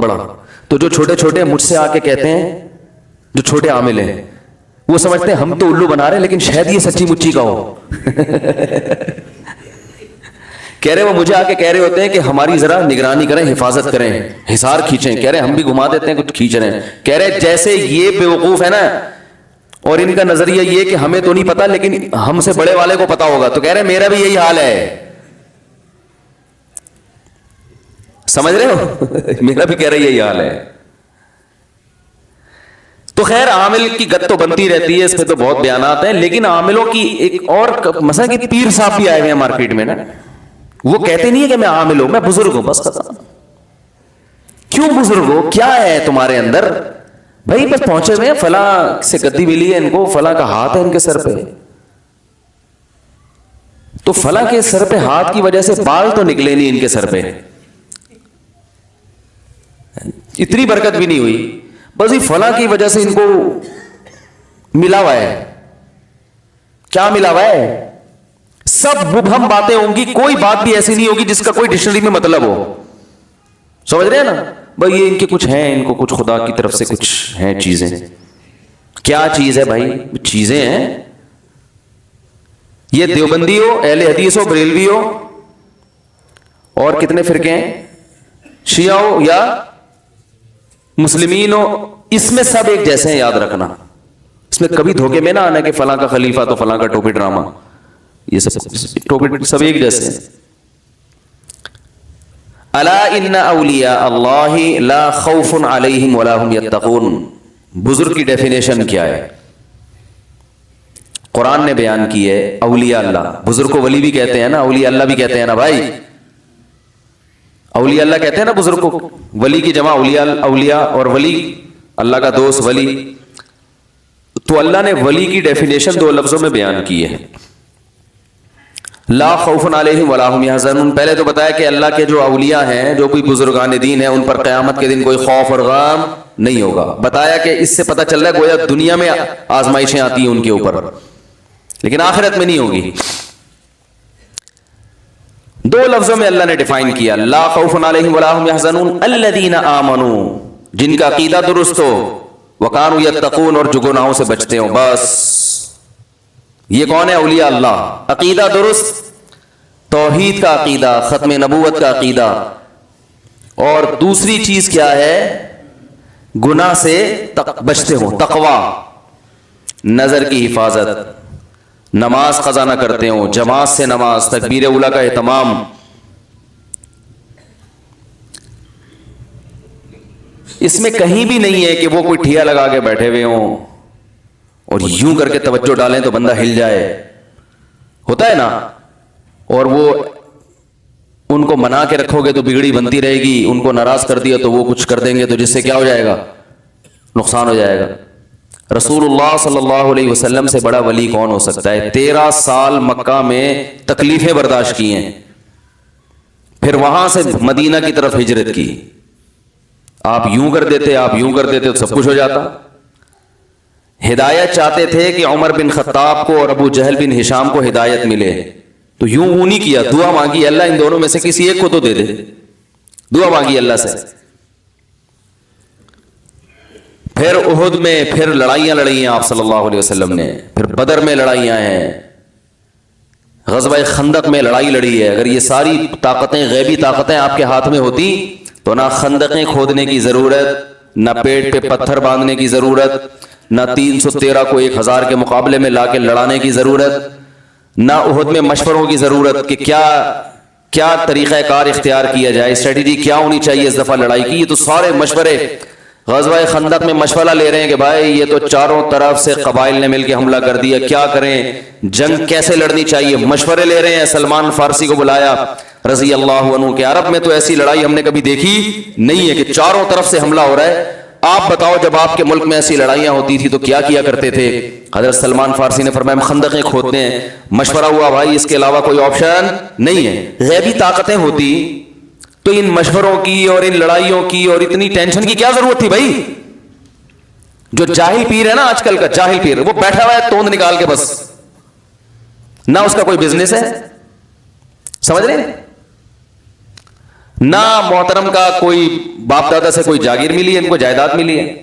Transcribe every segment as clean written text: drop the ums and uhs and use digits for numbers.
بڑا. تو جو چھوٹے چھوٹے مجھ سے آ کے کہتے ہیں, جو چھوٹے عامل ہیں, وہ سمجھتے ہیں ہم تو الو بنا رہے ہیں لیکن شاید یہ سچی مچی کا ہو. کہہ رہے وہ مجھے آ کے کہہ رہے ہوتے ہیں کہ ہماری ذرا نگرانی کریں, حفاظت کریں, حصار کھینچیں. کہہ رہے ہم بھی گھما دیتے ہیں, کچھ کھینچ رہے ہیں. کہہ رہے جیسے یہ بیوقوف ہے نا, اور ان کا نظریہ یہ کہ ہمیں تو نہیں پتا لیکن ہم سے بڑے والے کو پتا ہوگا. تو کہہ رہے میرا بھی یہی حال ہے. سمجھ رہے ہو, میرا بھی کہہ رہے یہی حال ہے. تو خیر عامل کی گت تو بنتی رہتی ہے, اس پہ تو بہت بیانات ہیں. لیکن عاملوں کی ایک اور مثلا کہ پیر صاحب بھی آئے ہوئے ہیں مارکیٹ میں نا, وہ کہتے نہیں ہے کہ میں عامل ہوں, میں بزرگ ہوں, بس ختم. کیوں بزرگ ہو, کیا ہے تمہارے اندر؟ بھائی بس پہنچے ہوئے ہیں, فلاں سے گدی ملی ہے ان کو, فلاں کا ہاتھ ہے ان کے سر پہ, تو فلاں کے سر پہ ہاتھ کی وجہ سے بال تو نکلے نہیں ان کے سر پہ, اتنی برکت بھی نہیں ہوئی, بس یہ فلاں کی وجہ سے ان کو ملا ہوا ہے. کیا ملا ہوا ہے؟ سب مبہم باتیں ہوں گی, کوئی بات بھی ایسی نہیں ہوگی جس کا کوئی ڈکشنری میں مطلب ہو. سمجھ رہے ہیں نا بھائی, یہ ان کے کچھ ہیں, ان کو کچھ خدا کی طرف سے کچھ ہیں چیزیں. کیا چیز ہے بھائی؟ چیزیں ہیں. یہ دیوبندی ہو, اہل حدیث ہو, بریلوی ہو, اور کتنے فرقے ہیں, شیعہ ہو یا مسلمین ہو, اس میں سب ایک جیسے ہیں, یاد رکھنا. اس میں کبھی دھوکے میں نہ آنا کہ فلاں کا خلیفہ تو فلاں کا ٹوپی ڈرامہ, یہ سب ٹوپی سب ایک جیسے ہیں. الا ان اولیاء اللہ لا خوف علیہم ولا هم یتقون. بزرگ کی ڈیفینیشن کیا ہے؟ قرآن نے بیان کی ہے. اولیاء اللہ, بزرگ کو ولی بھی کہتے ہیں نا, اولیاء اللہ بھی کہتے ہیں نا بھائی. اولیاء اللہ کہتے ہیں نا بزرگ کو, ولی کی جمع اولیاء, اور ولی اللہ کا دوست ولی. تو اللہ نے ولی کی ڈیفینیشن دو لفظوں میں بیان کی ہے, لا خوف علیہم ولا هم یحزنون. پہلے تو بتایا کہ اللہ کے جو اولیاء ہیں, جو کوئی بزرگان دین ہیں, ان پر قیامت کے دن کوئی خوف اور غم نہیں ہوگا. بتایا کہ اس سے پتہ چل رہا ہے گویا دنیا میں آزمائشیں آتی ہیں ان کے اوپر, لیکن آخرت میں نہیں ہوگی. دو لفظوں میں اللہ نے ڈیفائن کیا, لا خوف علیہم ولا هم یحزنون الذین آمنوا, جن کا عقیدہ درست ہو, وکانوا یتقون, اور جو گناہوں سے بچتے ہوں. بس یہ کون ہے؟ اولیاء اللہ. عقیدہ درست, توحید کا عقیدہ, ختم نبوت کا عقیدہ, اور دوسری چیز کیا ہے؟ گناہ سے بچتے ہوں, تقوی, نظر کی حفاظت, نماز قضا نہ کرتے ہوں, جماعت سے نماز, تکبیر اولیٰ کا اہتمام. اس میں کہیں بھی نہیں ہے کہ وہ کوئی ٹھیا لگا کے بیٹھے ہوئے ہوں اور یوں کر کے توجہ ڈالیں تو بندہ ہل جائے. ہوتا ہے نا, اور وہ ان کو منا کے رکھو گے تو بگڑی بنتی رہے گی, ان کو ناراض کر دیا تو وہ کچھ کر دیں گے, تو جس سے کیا ہو جائے گا؟ نقصان ہو جائے گا. رسول اللہ صلی اللہ علیہ وسلم سے بڑا ولی کون ہو سکتا ہے؟ 13 سال مکہ میں تکلیفیں برداشت کی ہیں, پھر وہاں سے مدینہ کی طرف ہجرت کی. آپ یوں کر دیتے, آپ یوں کر دیتے تو سب کچھ ہو جاتا. ہدایت چاہتے تھے کہ عمر بن خطاب کو اور ابو جہل بن ہشام کو ہدایت ملے, تو یوں نہیں کیا, دعا مانگی اللہ ان دونوں میں سے کسی ایک کو تو دے دے. دعا مانگی اللہ سے. پھر احد میں پھر لڑائیاں لڑی ہیں آپ صلی اللہ علیہ وسلم نے, پھر بدر میں لڑائیاں ہیں, غزوہ خندق میں لڑائی لڑی ہے. اگر یہ ساری طاقتیں, غیبی طاقتیں آپ کے ہاتھ میں ہوتی تو نہ خندقیں کھودنے کی ضرورت, نہ پیٹ پہ پتھر باندھنے کی ضرورت, نہ 313 کو 1000 کے مقابلے میں لا کے لڑانے کی ضرورت, نہ احد میں مشوروں کی ضرورت کہ کیا طریقہ کار اختیار کیا جائے, اسٹریٹجی کیا ہونی چاہیے اس دفعہ لڑائی کی. یہ تو سارے مشورے غزوہ خندق میں مشورہ لے رہے ہیں کہ بھائی یہ تو چاروں طرف سے قبائل نے مل کے حملہ کر دیا, کیا کریں, جنگ کیسے لڑنی چاہیے, مشورے لے رہے ہیں. سلمان فارسی کو بلایا رضی اللہ عنہ کہ عرب میں تو ایسی لڑائی ہم نے کبھی دیکھی نہیں ہے کہ چاروں طرف سے حملہ ہو رہا ہے, آپ بتاؤ جب آپ کے ملک میں ایسی لڑائیاں ہوتی تھی تو کیا کیا کرتے تھے؟ حضرت سلمان فارسی نے فرمایا ہم خندقیں کھودتے ہیں. مشورہ ہوا بھائی اس کے علاوہ کوئی آپشن نہیں ہے. غیبی طاقتیں ہوتی تو ان مشوروں کی اور ان لڑائیوں کی اور اتنی ٹینشن کی کیا ضرورت تھی بھائی؟ جو جاہل پیر ہے نا آج کل کا جاہل پیر, وہ بیٹھا ہوا ہے توند نکال کے, بس نہ اس کا کوئی بزنس ہے, سمجھ رہے ہیں, نہ محترم کا کوئی باپ دادا سے کوئی جاگیر ملی ہے، ان کو جائیداد ملی ہے،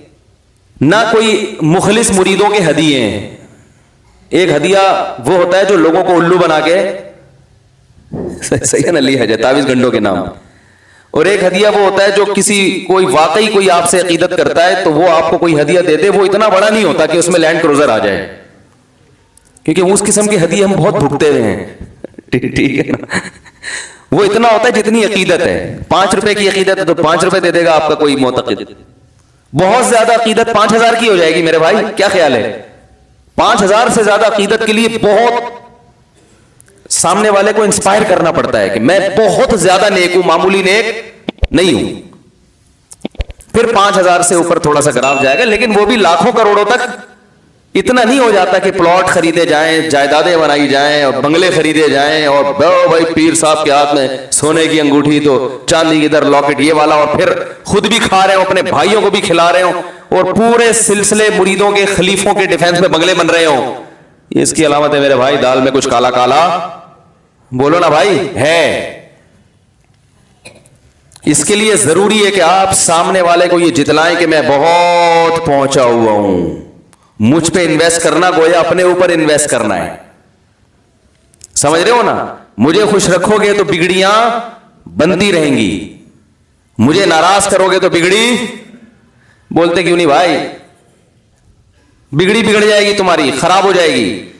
نہ کوئی مخلص مریدوں کے ہدیے ہیں۔ ایک ہدیہ وہ ہوتا ہے جو لوگوں کو الو بنا کے صحیح ہے نا لی ہے تعویذ گنڈوں کے نام، اور ایک ہدیہ وہ ہوتا ہے جو کسی کوئی واقعی کوئی آپ سے عقیدت کرتا ہے تو وہ آپ کو کوئی ہدیہ دے دے، وہ اتنا بڑا نہیں ہوتا کہ اس میں لینڈ کروزر آ جائے، کیونکہ اس قسم کے ہدیے ہم بہت بھگتے ہوئے ہیں، ٹھیک ہے نا، وہ اتنا ہوتا ہے جتنی عقیدت ہے۔ 5 روپے کی عقیدت ہے تو 5 روپے دے دے گا آپ کا کوئی معتقد، بہت زیادہ عقیدت 5000 کی ہو جائے گی میرے بھائی، کیا خیال ہے؟ 5000 سے زیادہ عقیدت کے لیے بہت سامنے والے کو انسپائر کرنا پڑتا ہے کہ میں بہت زیادہ نیک ہوں، معمولی نیک نہیں ہوں۔ پھر 5000 سے اوپر تھوڑا سا گراف جائے گا، لیکن وہ بھی لاکھوں کروڑوں تک اتنا نہیں ہو جاتا کہ پلاٹ خریدے جائیں، جائیدادیں بنائی جائیں اور بنگلے خریدے جائیں، اور بھائی پیر صاحب کے ہاتھ میں سونے کی انگوٹھی تو چاندی کی ادھر لاکٹ یہ والا، اور پھر خود بھی کھا رہے ہوں، اپنے بھائیوں کو بھی کھلا رہے ہوں، اور پورے سلسلے مریدوں کے خلیفوں کے ڈیفنس میں بنگلے بن رہے ہوں۔ یہ اس کی علامت ہے میرے بھائی، دال میں کچھ کالا کالا بولو نا بھائی ہے۔ اس کے لیے ضروری ہے کہ آپ سامنے والے کو یہ جتلائیں کہ میں بہت پہنچا ہوا ہوں، مجھ پہ انویسٹ کرنا گویا اپنے اوپر انویسٹ کرنا ہے، سمجھ رہے ہو نا؟ مجھے خوش رکھو گے تو بگڑیاں بنتی رہیں گی، مجھے ناراض کرو گے تو بگڑی، بولتے کیوں نہیں بھائی؟ بگڑی بگڑ جائے گی تمہاری، خراب ہو جائے گی۔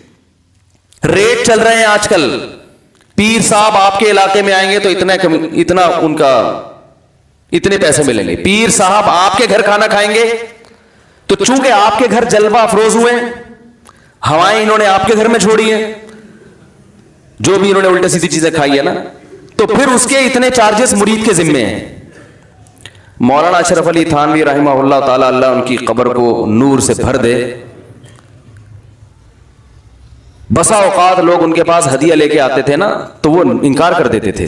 ریٹ چل رہے ہیں آج کل، پیر صاحب آپ کے علاقے میں آئیں گے تو اتنا ان کا اتنے پیسے ملیں گے، پیر صاحب آپ کے گھر کھانا کھائیں گے تو چونکہ آپ کے گھر جلوہ افروز ہوئے، ہوائیں انہوں نے آپ کے گھر میں چھوڑی ہیں، جو بھی انہوں نے الٹے سیدھی چیزیں کھائی ہے نا، تو پھر اس کے اتنے چارجز مرید کے ذمے ہیں۔ مولانا اشرف علی تھانوی رحمہ اللہ تعالی، اللہ ان کی قبر کو نور سے بھر دے، بسا اوقات لوگ ان کے پاس ہدیہ لے کے آتے تھے نا تو وہ انکار کر دیتے تھے،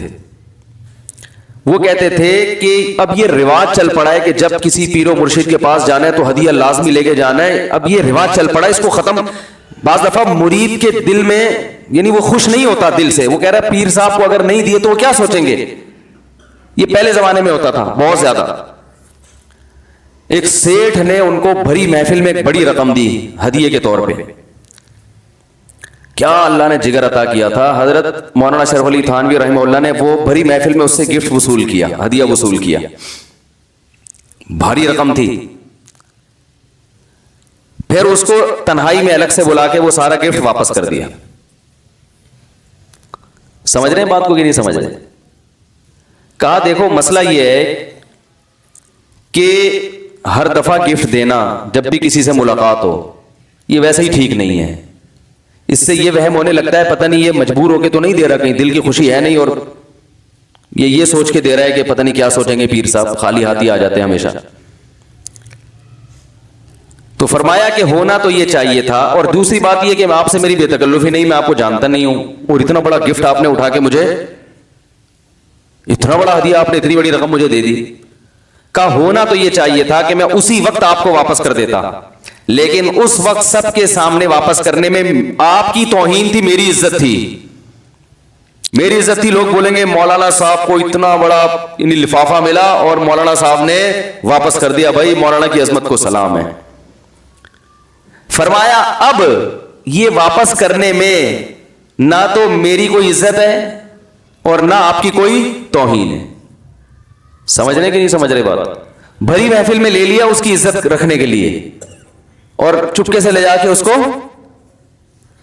وہ کہتے تھے کہ اب یہ رواج چل پڑا ہے کہ جب کسی پیر و مرشد کے پاس جانا ہے تو ہدیہ لازمی لے کے جانا ہے، اب یہ رواج چل پڑا ہے، اس کو ختم۔ بعض دفعہ مرید کے دل میں یعنی وہ خوش نہیں ہوتا دل سے، وہ کہہ رہا ہے پیر صاحب کو اگر نہیں دیے تو وہ کیا سوچیں گے۔ یہ پہلے زمانے میں ہوتا تھا بہت زیادہ۔ ایک سیٹھ نے ان کو بھری محفل میں ایک بڑی رقم دی ہدیے کے طور پہ، کیا اللہ نے جگر عطا کیا تھا، حضرت مولانا اشرف علی تھانوی رحمہ اللہ نے وہ بھری محفل میں اس سے گفٹ وصول کیا، ہدیہ وصول کیا، بھاری رقم تھی۔ پھر اس کو تنہائی میں الگ سے بلا کے وہ سارا گفٹ واپس کر دیا۔ سمجھ رہے ہیں بات کو کہ نہیں سمجھ رہے؟ کہا دیکھو مسئلہ یہ ہے کہ ہر دفعہ گفٹ دینا جب بھی کسی سے ملاقات ہو یہ ویسے ہی ٹھیک نہیں ہے، اس سے یہ وہم ہونے لگتا ہے پتہ نہیں یہ مجبور ہو کے تو نہیں دے رہا، کہیں دل کی خوشی ہے نہیں، اور یہ سوچ کے دے رہا ہے کہ پتہ نہیں کیا سوچیں گے پیر صاحب، خالی ہاتھ ہی آ جاتے ہیں ہمیشہ۔ تو فرمایا کہ ہونا تو یہ چاہیے تھا، اور دوسری بات یہ کہ میں آپ سے میری بے تکلفی نہیں، میں آپ کو جانتا نہیں ہوں، اور اتنا بڑا گفٹ آپ نے اٹھا کے مجھے، اتنا بڑا ہدیہ آپ نے اتنی بڑی رقم مجھے دے دی۔ کا ہونا تو یہ چاہیے تھا کہ میں اسی وقت آپ کو واپس کر دیتا، لیکن اس وقت سب کے سامنے واپس کرنے میں آپ کی توہین تھی، میری عزت تھی، میری عزت تھی۔ لوگ بولیں گے مولانا صاحب کو اتنا بڑا لفافہ ملا اور مولانا صاحب نے واپس کر دیا، بھائی مولانا کی عظمت کو سلام ہے۔ فرمایا اب یہ واپس کرنے میں نہ تو میری کوئی عزت ہے اور نہ آپ کی کوئی توہین ہے۔ سمجھ رہے کہ نہیں سمجھ رہے بات؟ بھری محفل میں لے لیا اس کی عزت رکھنے کے لیے، اور چپکے سے لے جا کے اس کو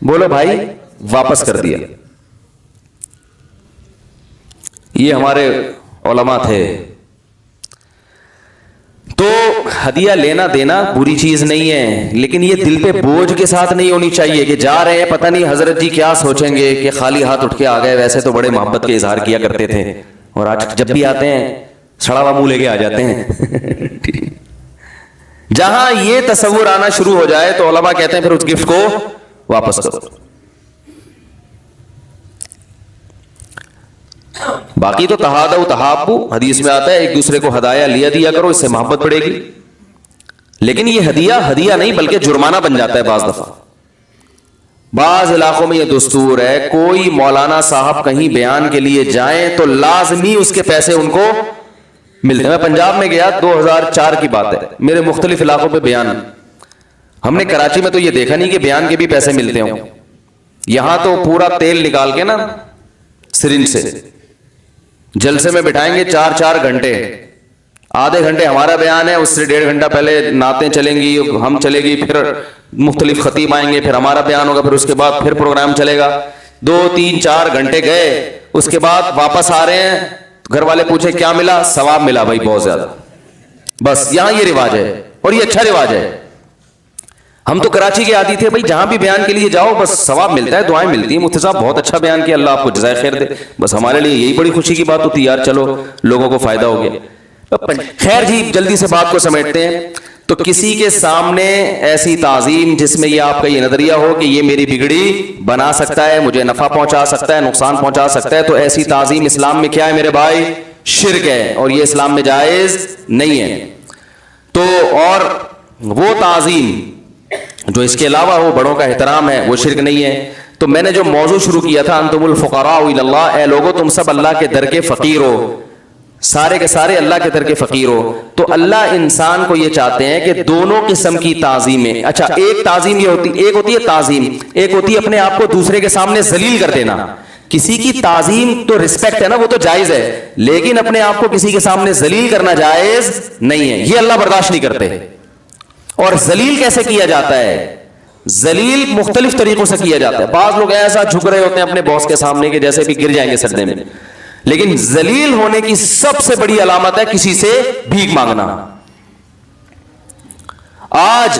بولو بھائی واپس کر دیا۔ یہ ہمارے علماء تھے۔ تو ہدیہ لینا دینا بری چیز نہیں ہے، لیکن یہ دل پہ بوجھ کے ساتھ نہیں ہونی چاہیے کہ جا رہے ہیں پتہ نہیں حضرت جی کیا سوچیں گے کہ خالی ہاتھ اٹھ کے آ گئے، ویسے تو بڑے محبت کے اظہار کیا کرتے تھے اور آج جب بھی آتے ہیں سڑا ہوا منہ لے کے آ جاتے ہیں۔ جہاں یہ تصور آنا شروع ہو جائے تو علماء کہتے ہیں پھر اس گفٹ کو واپس کرو۔ باقی تو تہادوا تحابوا، حدیث میں آتا ہے ایک دوسرے کو ہدایہ لیا دیا کرو، اس سے محبت بڑھے گی، لیکن یہ ہدیہ نہیں بلکہ جرمانہ بن جاتا ہے بعض دفعہ۔ بعض علاقوں میں یہ دستور ہے کوئی مولانا صاحب کہیں بیان کے لیے جائیں تو لازمی اس کے پیسے ان کو ملتے ہیں. میں پنجاب میں گیا 2004 کی بات ہے, میرے مختلف علاقوں پہ بیان, ہم نے کراچی میں تو یہ دیکھا نہیں کہ بیان کے بھی پیسے ملتے ہوں. یہاں تو پورا تیل نکال کے نا سرنج سے جلسے میں بٹھائیں گے 4 گھنٹے, آدھے گھنٹے ہمارا بیان ہے, اس سے 1.5 گھنٹہ پہلے نعتیں چلیں گی, ہم چلے گی, پھر مختلف خطیب آئیں گے, پھر ہمارا بیان ہوگا, پھر اس کے بعد پھر پروگرام چلے گا. 2-3-4 گھنٹے گئے, اس کے بعد واپس آ رہے ہیں, گھر والے پوچھے کیا ملا؟ ثواب ملا بھائی بہت زیادہ. بس یہاں یہ رواج ہے اور یہ اچھا رواج ہے. ہم تو کراچی کے عادی تھے بھائی, جہاں بھی بیان کے لیے جاؤ بس ثواب ملتا ہے, دعائیں ملتی ہیں, مفتی صاحب بہت اچھا بیان کیا, اللہ آپ کو جزائے خیر دے. بس ہمارے لیے یہی بڑی خوشی کی بات ہوتی ہے, یار چلو لوگوں کو فائدہ ہو گیا. خیر جی, جلدی سے بات کو سمیٹتے ہیں. تو کسی کے سامنے ایسی تعظیم جس میں یہ آپ کا یہ نظریہ ہو کہ یہ میری بگڑی بنا سکتا ہے, مجھے نفع پہنچا سکتا ہے, نقصان پہنچا سکتا ہے, تو ایسی تعظیم اسلام میں کیا ہے میرے بھائی؟ شرک ہے, اور یہ اسلام میں جائز نہیں ہے. تو اور وہ تعظیم جو اس کے علاوہ ہو, بڑوں کا احترام ہے, وہ شرک نہیں ہے. تو میں نے جو موضوع شروع کیا تھا انتم الفقراء الی اللہ, اے لوگو تم سب اللہ کے در کے فقیر ہو, سارے کے سارے اللہ کے در کے فقیر ہو. تو اللہ انسان کو یہ چاہتے ہیں کہ دونوں قسم کی تعظیمیں, اچھا ایک تعظیم یہ ہوتی, ایک ہوتی ہے تعظیم, ایک ہوتی ہے اپنے آپ کو دوسرے کے سامنے ذلیل کر دینا. کسی کی تعظیم تو رسپیکٹ ہے نا, وہ تو جائز ہے, لیکن اپنے آپ کو کسی کے سامنے ذلیل کرنا جائز نہیں ہے, یہ اللہ برداشت نہیں کرتے. اور ذلیل کیسے کیا جاتا ہے؟ ذلیل مختلف طریقوں سے کیا جاتا ہے. بعض لوگ ایسا جھک رہے ہوتے ہیں اپنے باس کے سامنے کہ جیسے بھی گر جائیں گے سجدے میں, لیکن ذلیل ہونے کی سب سے بڑی علامت ہے کسی سے بھیک مانگنا. آج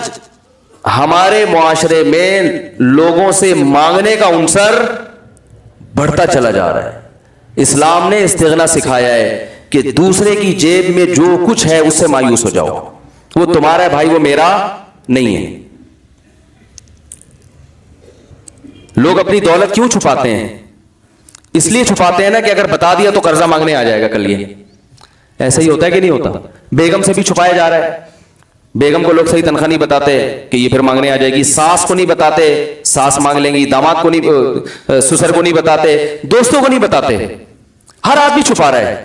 ہمارے معاشرے میں لوگوں سے مانگنے کا عنصر بڑھتا چلا جا رہا ہے. اسلام نے استغنا سکھایا ہے کہ دوسرے کی جیب میں جو کچھ ہے اس سے مایوس ہو جاؤ, وہ تمہارا ہے بھائی, وہ میرا نہیں ہے. لوگ اپنی دولت کیوں چھپاتے ہیں؟ اس لیے چھپاتے ہیں نا کہ اگر بتا دیا تو قرضہ مانگنے آ جائے گا کل. یہ ایسا ہی ہوتا ہے کہ نہیں ہوتا؟ بیگم سے بھی چھپایا جا رہا ہے. بیگم کو لوگ صحیح تنخواہ نہیں بتاتے کہ یہ پھر مانگنے آ جائے گی. ساس کو نہیں بتاتے, ساس مانگ لیں گی. داماد کو نہیں, سسر کو نہیں بتاتے, دوستوں کو نہیں بتاتے. ہر آدمی چھپا رہا ہے.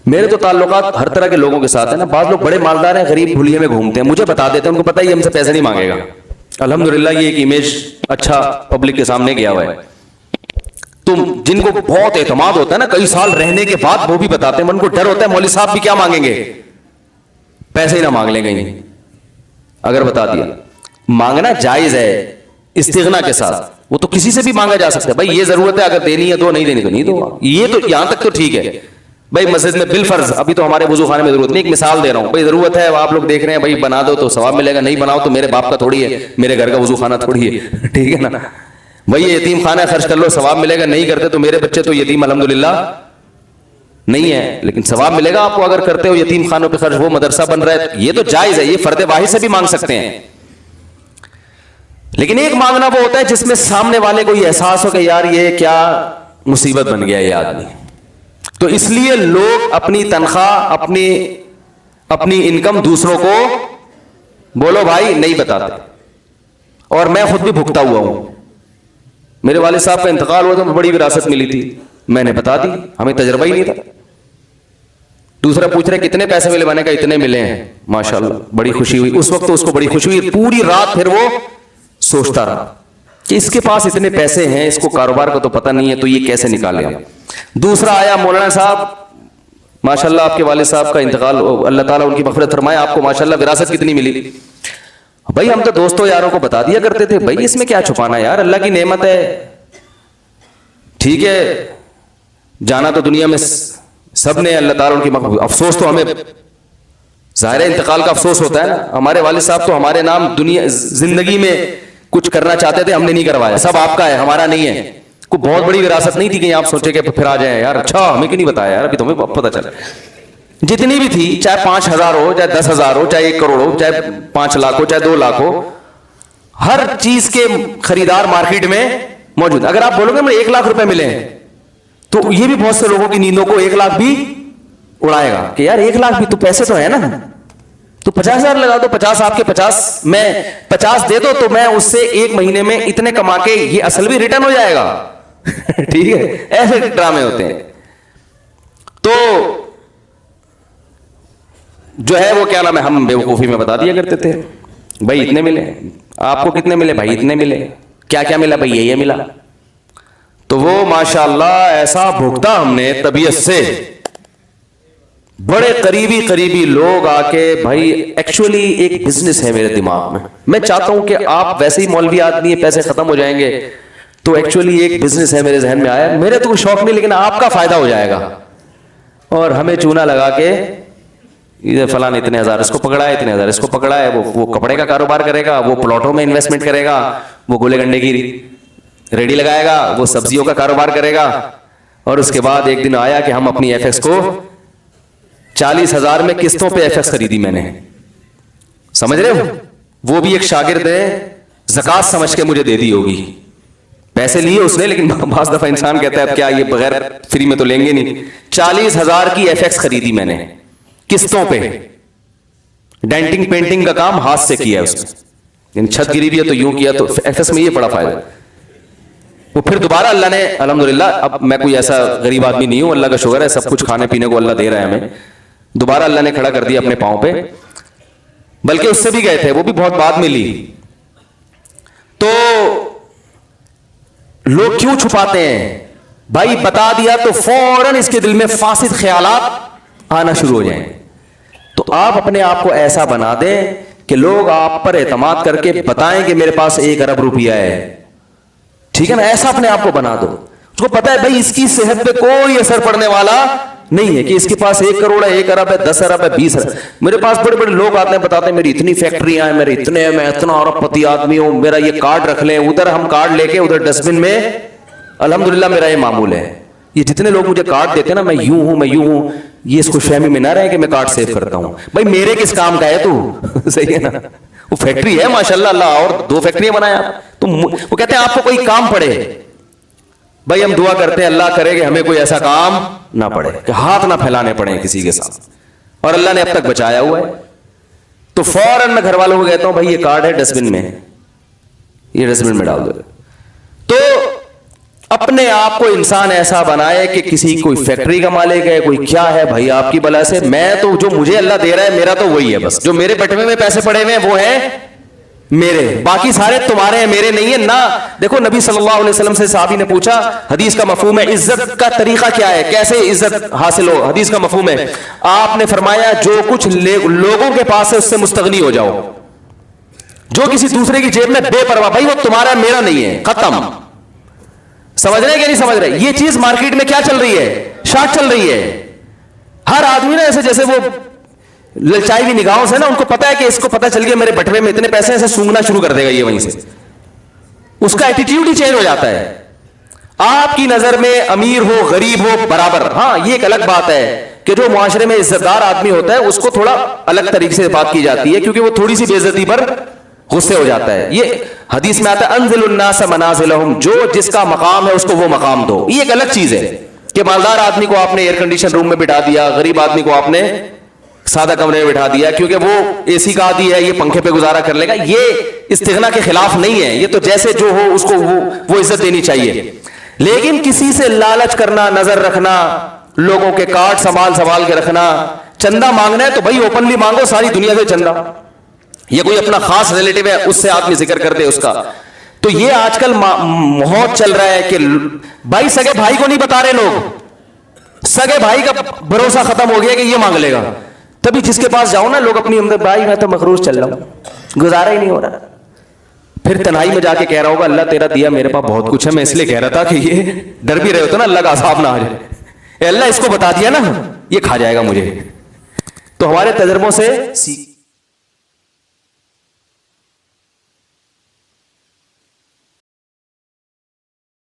میرے تو تعلقات ہر طرح کے لوگوں کے ساتھ ہیں نا. بعض لوگ بڑے مالدار ہیں, غریب بھولیے میں گھومتے ہیں, مجھے بتا دیتے ہیں, ان کو پتہ ہی ہم سے پیسے نہیں مانگے گا. الحمدللہ یہ ایک امیج اچھا پبلک کے سامنے گیا ہوا ہے. تم جن کو بہت اعتماد ہوتا ہے نا کئی سال رہنے کے بعد, وہ بھی بتاتے ہیں, ان کو ڈر ہوتا ہے مولوی صاحب بھی کیا مانگیں گے, پیسے ہی نہ مانگ لیں کہیں. اگر بتا دیا مانگنا جائز ہے استغنا کے ساتھ, وہ تو کسی سے بھی مانگا جا سکتا ہے. بھائی یہ ضرورت ہے, اگر دینی ہے دو, نہیں دینی تو نہیں دو. یہ تو یہاں تک تو ٹھیک ہے. بھائی مسجد میں بالفرض, ابھی تو ہمارے وضو خانے میں ضرورت نہیں, ایک مثال دے رہا ہوں, بھائی ضرورت ہے, آپ لوگ دیکھ رہے ہیں, بھائی بنا دو تو ثواب ملے گا, نہیں بناؤ تو میرے باپ کا تھوڑی ہے, میرے گھر کا وضو خانہ تھوڑی ہے, ٹھیک ہے نا. بھائی یہ یتیم خانہ خرچ کر لو, ثواب ملے گا, نہیں کرتے تو میرے بچے تو یتیم الحمدللہ نہیں ہے, لیکن ثواب ملے گا آپ کو اگر کرتے ہو یتیم خانوں پہ خرچ. وہ مدرسہ بن رہا ہے, یہ تو جائز ہے, یہ فرد واحد سے بھی مانگ سکتے ہیں. لیکن ایک مانگنا وہ ہوتا ہے جس میں سامنے والے کو یہ احساس ہو کہ یار یہ کیا مصیبت بن گیا یہ آدمی. تو اس لیے لوگ اپنی تنخواہ, اپنی انکم دوسروں کو بولو بھائی نہیں بتاتے. اور میں خود بھی بھگتا ہوا ہوں. میرے والد صاحب کا انتقال ہوا تو بڑی وراثت ملی تھی, میں نے بتا دی, ہمیں تجربہ ہی نہیں تھا. دوسرا پوچھ رہے کتنے پیسے ملے, میں نے کہا اتنے ملے ہیں, ماشاءاللہ. بڑی خوشی ہوئی اس وقت, تو اس کو بڑی خوشی ہوئی. پوری رات پھر وہ سوچتا رہا کہ اس کے پاس اتنے پیسے ہیں, اس کو کاروبار کا تو پتہ نہیں ہے, تو یہ کیسے نکالے ہم. دوسرا آیا, مولانا صاحب ماشاءاللہ آپ کے والد صاحب کا انتقال, اللہ تعالیٰ ان کی مغفرت فرمائے, آپ کو ماشاءاللہ وراثت کتنی ملی. بھائی ہم تو دوستوں یاروں کو بتا دیا کرتے تھے, بھائی اس میں کیا چھپانا یار, اللہ کی نعمت ہے, ٹھیک ہے, جانا تو دنیا میں سب نے, اللہ تعالیٰ ان کی مغفرت. افسوس تو ہمیں ظاہر انتقال کا افسوس ہوتا ہے نا. ہمارے والد صاحب تو ہمارے نام دنیا زندگی میں کچھ کرنا چاہتے تھے, ہم نے نہیں کروایا, سب آپ کا ہے, ہمارا نہیں ہے. کوئی بہت بڑی وراثت نہیں تھی کہ آپ سوچے کہ پھر آ جائیں یار, اچھا ہمیں کیوں نہیں بتایا یار, ابھی تمہیں پتہ چلا. جتنی بھی تھی, چاہے 5,000 ہو, چاہے 10,000 ہو, چاہے 1 کروڑ ہو, چاہے 5 لاکھ ہو, چاہے 2 لاکھ ہو, ہر چیز کے خریدار مارکیٹ میں موجود. اگر آپ بولو گے مجھے 1 لاکھ روپے ملے ہیں, تو یہ بھی بہت سے لوگوں کی نیندوں کو 1 لاکھ بھی اڑائے گا کہ یار 1 لاکھ بھی تو پیسے تو ہے نا, تو 50,000 لگا دو, 50 آپ کے 50 میں 50 دے دو, تو میں اس سے ایک مہینے میں اتنے کما کے یہ اصل بھی ریٹرن ہو جائے گا. ٹھیک ہے, ایسے ڈرامے ہوتے ہیں. تو جو ہے وہ کیا نام ہے, ہم بیوقوفی میں بتا دیا کرتے تھے بھائی اتنے ملے, آپ کو کتنے ملے بھائی اتنے ملے, کیا کیا ملا بھائی یہ ملا. تو وہ ماشاءاللہ ایسا بھگتا ہم نے طبیعت سے, بڑے قریبی لوگ آ کے, بھائی ایکچولی ایک بزنس ہے میرے دماغ میں, میں چاہتا ہوں کہ آپ ویسے ہی مولوی آدمی ہیں, پیسے ختم ہو جائیں گے, تو ایکچولی ایک بزنس ہے میرے ذہن میں آیا, میرے تو شوق نہیں لیکن آپ کا فائدہ ہو جائے گا. اور ہمیں چونا لگا کے فلاں اتنے ہزار اس کو پکڑا ہے, اتنے ہزار اس کو پکڑا ہے, وہ کپڑے کا کاروبار کرے گا, وہ پلاٹوں میں انویسٹمنٹ کرے گا, وہ گولے گنڈے کی ریڈی لگائے گا, وہ سبزیوں کا کاروبار کرے گا. اور اس کے بعد ایک دن آیا کہ ہم اپنی ایف ایکس کو 40,000 میں قسطوں پہ ایف ایکس خریدی میں نے, سمجھ رہے ہو, وہ بھی ایک شاگرد ہے, زکات سمجھ کے مجھے دے دی ہوگی, پیسے لیے اس نے, لیکن بعض دفعہ انسان کہتا ہے اب کیا یہ بغیر فری میں تو لیں گے نہیں. 40,000 کی ایف ایکس خریدی میں نے قسطوں پہ, ڈینٹنگ پینٹنگ کا کام ہاتھ سے کیا ہے اس نے, یعنی چھت گری بھی ہے تو یوں کیا, تو ایف ایکس میں یہ بڑا فائدہ. وہ پھر دوبارہ اللہ نے الحمدللہ, اب میں کوئی ایسا غریب آدمی نہیں ہوں, اللہ کا شکر ہے, سب کچھ کھانے پینے کو اللہ دے رہا ہے ہمیں, دوبارہ اللہ نے کھڑا کر دیا اپنے پاؤں پہ, بلکہ اس سے بھی گئے تھے, وہ بھی بہت بعد میں لی. تو لوگ کیوں چھپاتے ہیں بھائی, بتا دیا تو فوراً اس کے دل میں فاسد خیالات آنا شروع ہو جائیں. تو آپ اپنے آپ کو ایسا بنا دیں کہ لوگ آپ پر اعتماد کر کے بتائیں کہ میرے پاس 1 ارب روپیہ ہے, ٹھیک ہے نا, ایسا اپنے آپ کو بنا دو. اس کو پتا ہے بھائی اس کی صحت پہ کوئی اثر پڑنے والا نہیں ہے, کہ اس کے پاس 1 کروڑ ہے, 1 ارب ہے, 10 ارب ہے, 20 ارب. میرے پاس بڑے بڑے لوگ آتے ہیں, بتاتے ہیں میری اتنی فیکٹریاں ہیں, میرے اتنے, میں اتنا ارب پتی آدمی ہوں, میرا یہ کارڈ رکھ لیں, ادھر ہم کارڈ لے کے ادھر ڈسٹ بن میں, الحمدللہ میرا یہ معمول ہے. یہ جتنے لوگ مجھے کارڈ دیتے ہیں نا, میں یوں ہوں, میں یوں ہوں, یہ اس کو فہمی میں نہ رہے کہ میں کارڈ سیو کرتا ہوں. بھائی میرے کس کام کا ہے تو, صحیح ہے نا, وہ فیکٹری ہے ماشاءاللہ, اللہ اور 2 فیکٹریاں بنایا. تو وہ کہتے ہیں آپ کو کوئی کام پڑے, بھائی ہم دعا کرتے ہیں اللہ کرے کہ ہمیں کوئی ایسا کام نہ پڑے کہ ہاتھ نہ پھیلانے پڑے کسی کے ساتھ, اور اللہ نے اب تک بچایا ہوا ہے. تو فوراً میں گھر والوں کو کہتا ہوں بھائی یہ کارڈ ہے ڈسٹ بن میں, یہ ڈسٹ بن میں ڈال دو. تو اپنے آپ کو انسان ایسا بنائے کہ کسی کوئی فیکٹری کا مالک ہے, کوئی کیا ہے, بھائی آپ کی بلا سے, میں تو جو مجھے اللہ دے رہا ہے میرا تو وہی ہے, بس جو میرے بٹوے میں پیسے پڑے ہوئے ہیں وہ ہیں میرے, باقی سارے تمہارے ہیں میرے نہیں ہیں. نہ دیکھو نبی صلی اللہ علیہ وسلم سے صحابی نے پوچھا, حدیث کا مفہوم ہے عزت کا طریقہ کیا ہے, کیسے عزت حاصل ہو, حدیث کا مفہوم ہے, آپ نے فرمایا جو کچھ لوگوں کے پاس ہے اس سے مستغنی ہو جاؤ, جو کسی دوسرے کی جیب میں بے پرواہ, بھائی وہ تمہارا میرا نہیں ہے, ختم. سمجھ رہے کہ نہیں سمجھ رہے؟ یہ چیز مارکیٹ میں کیا چل رہی ہے, شارٹ چل رہی ہے. ہر آدمی نا ایسے جیسے وہ للچائی ہوئی نگاہوں سے نا, ان کو پتا ہے کہ اس کو پتا چل گیا میرے بٹوے میں اتنے پیسے, ایسے سونگنا شروع کر دے گا یہ وہیں سے, اس کا ایٹیٹیوڈ ہی چینج ہو جاتا ہے. آپ کی نظر میں امیر ہو غریب ہو برابر, ہاں یہ ایک الگ بات ہے کہ جو معاشرے میں عزت دار آدمی ہوتا ہے اس کو تھوڑا الگ طریقے سے بات کی جاتی ہے, کیونکہ وہ تھوڑی سی بے عزتی پر غصے ہو جاتا ہے. یہ حدیث میں آتا ہے انزل الناس منازلہم, جو جس کا مقام ہے اس کو وہ مقام دو. یہ ایک الگ چیز ہے کہ مالدار آدمی کو آپ نے ایئر کنڈیشن روم میں بٹھا دیا, غریب آدمی کو آپ نے سادہ کمرے میں بٹھا دیا, کیونکہ وہ اے سی کا عادی ہے, یہ پنکھے پہ گزارا کر لے گا. یہ استغنا کے خلاف نہیں ہے, یہ تو جیسے جو ہو اس کو وہ عزت دینی چاہیے. لیکن کسی سے لالچ کرنا, نظر رکھنا, لوگوں کے کارڈ سنبھال کے رکھنا, چندہ مانگنا ہے تو بھائی اوپنلی مانگو ساری دنیا سے چندہ, یہ کوئی اپنا خاص ریلیٹو ہے اس سے آدمی ذکر کر دے اس کا. تو یہ آج کل ماحول چل رہا ہے کہ بھائی سگے بھائی کو نہیں بتا رہے لوگ, سگے بھائی کا بھروسہ ختم ہو گیا کہ یہ مانگ لے گا. تبھی جس کے پاس جاؤ نا لوگ اپنی اندر, بھائی میں تو مخروج چل رہا ہوں, گزارا ہی نہیں ہو رہا. پھر تنہائی میں جا کے کہہ رہا ہوگا اللہ تیرا دیا میرے پاس بہت کچھ ہے, میں اس لیے کہہ رہا تھا کہ یہ ڈر بھی رہے ہوتے نا اللہ کا عذاب نہ آ جائے, اے اللہ اس کو بتا دیا نا یہ کھا جائے گا مجھے. تو ہمارے تجربوں سے